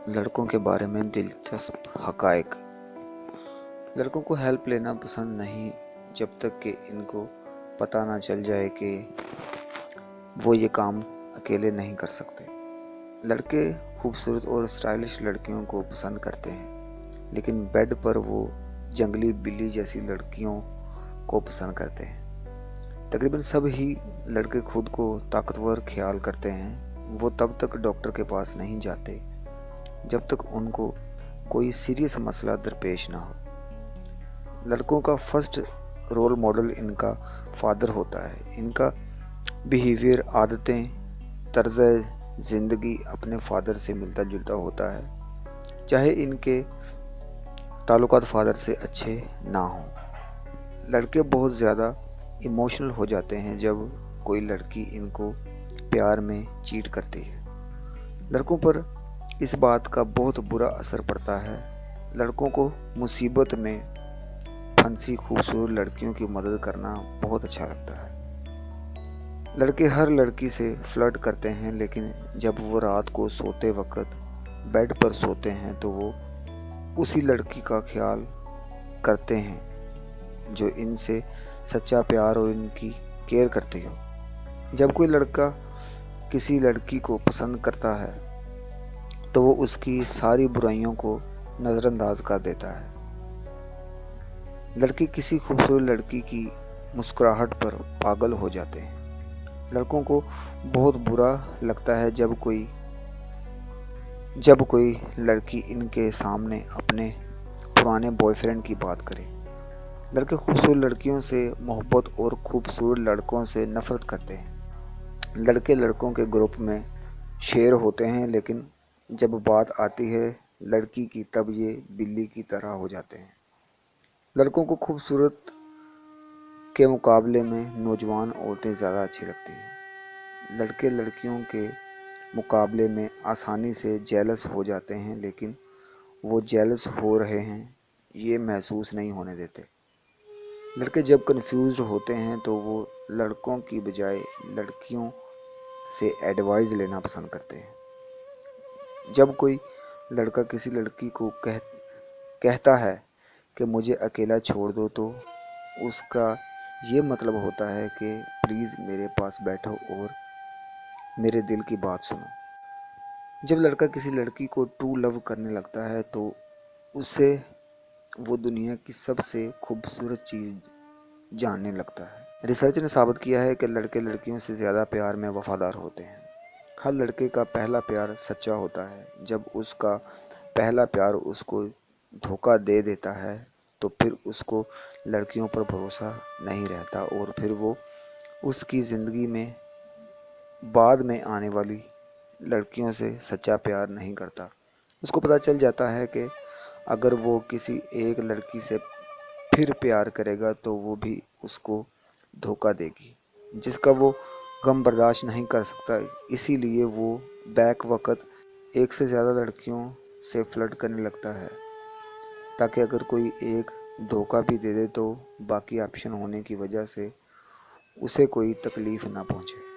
लड़कों के बारे में दिलचस्प हक़ाइक़। लड़कों को हेल्प लेना पसंद नहीं जब तक कि इनको पता ना चल जाए कि वो ये काम अकेले नहीं कर सकते। लड़के खूबसूरत और स्टाइलिश लड़कियों को पसंद करते हैं, लेकिन बेड पर वो जंगली बिल्ली जैसी लड़कियों को पसंद करते हैं। तकरीबन सब ही लड़के खुद को ताकतवर ख्याल करते हैं। वो तब तक डॉक्टर के पास नहीं जाते जब तक उनको कोई सीरियस मसला दरपेश ना हो। लड़कों का फर्स्ट रोल मॉडल इनका फादर होता है। इनका बिहेवियर, आदतें, तर्ज ज़िंदगी अपने फादर से मिलता जुलता होता है, चाहे इनके ताल्लुकात फादर से अच्छे ना हों। लड़के बहुत ज़्यादा इमोशनल हो जाते हैं जब कोई लड़की इनको प्यार में चीट करती है। लड़कों पर इस बात का बहुत बुरा असर पड़ता है। लड़कों को मुसीबत में फंसी खूबसूरत लड़कियों की मदद करना बहुत अच्छा लगता है। लड़के हर लड़की से फ्लर्ट करते हैं, लेकिन जब वो रात को सोते वक्त बेड पर सोते हैं तो वो उसी लड़की का ख्याल करते हैं जो इनसे सच्चा प्यार और इनकी केयर करती हो। जब कोई लड़का किसी लड़की को पसंद करता है तो वो उसकी सारी बुराइयों को नज़रअंदाज कर देता है। लड़के किसी खूबसूरत लड़की की मुस्कुराहट पर पागल हो जाते हैं। लड़कों को बहुत बुरा लगता है जब कोई लड़की इनके सामने अपने पुराने बॉयफ्रेंड की बात करे। लड़के खूबसूरत लड़कियों से मोहब्बत और खूबसूरत लड़कों से नफरत करते हैं। लड़के लड़कों के ग्रुप में शेर होते हैं, लेकिन जब बात आती है लड़की की तब ये बिल्ली की तरह हो जाते हैं। लड़कों को खूबसूरत के मुकाबले में नौजवान औरतें ज़्यादा अच्छी लगती हैं। लड़के लड़कियों के मुकाबले में आसानी से जेलस हो जाते हैं, लेकिन वो जेलस हो रहे हैं ये महसूस नहीं होने देते। लड़के जब कंफ्यूज्ड होते हैं तो वो लड़कों की बजाय लड़कियों से एडवाइस लेना पसंद करते हैं। जब कोई लड़का किसी लड़की को कहता है कि मुझे अकेला छोड़ दो, तो उसका ये मतलब होता है कि प्लीज़ मेरे पास बैठो और मेरे दिल की बात सुनो। जब लड़का किसी लड़की को ट्रू लव करने लगता है तो उसे वो दुनिया की सबसे खूबसूरत चीज़ जानने लगता है। रिसर्च ने साबित किया है कि लड़के लड़कियों से ज़्यादा प्यार में वफादार होते हैं। हर लड़के का पहला प्यार सच्चा होता है। जब उसका पहला प्यार उसको धोखा दे देता है तो फिर उसको लड़कियों पर भरोसा नहीं रहता और फिर वो उसकी ज़िंदगी में बाद में आने वाली लड़कियों से सच्चा प्यार नहीं करता। उसको पता चल जाता है कि अगर वो किसी एक लड़की से फिर प्यार करेगा तो वो भी उसको धोखा देगी, जिसका वो गम बर्दाश्त नहीं कर सकता। इसीलिए वो बैक वक़्त एक से ज़्यादा लड़कियों से फ्लर्ट करने लगता है, ताकि अगर कोई एक धोखा भी दे दे तो बाकी ऑप्शन होने की वजह से उसे कोई तकलीफ़ ना पहुँचे।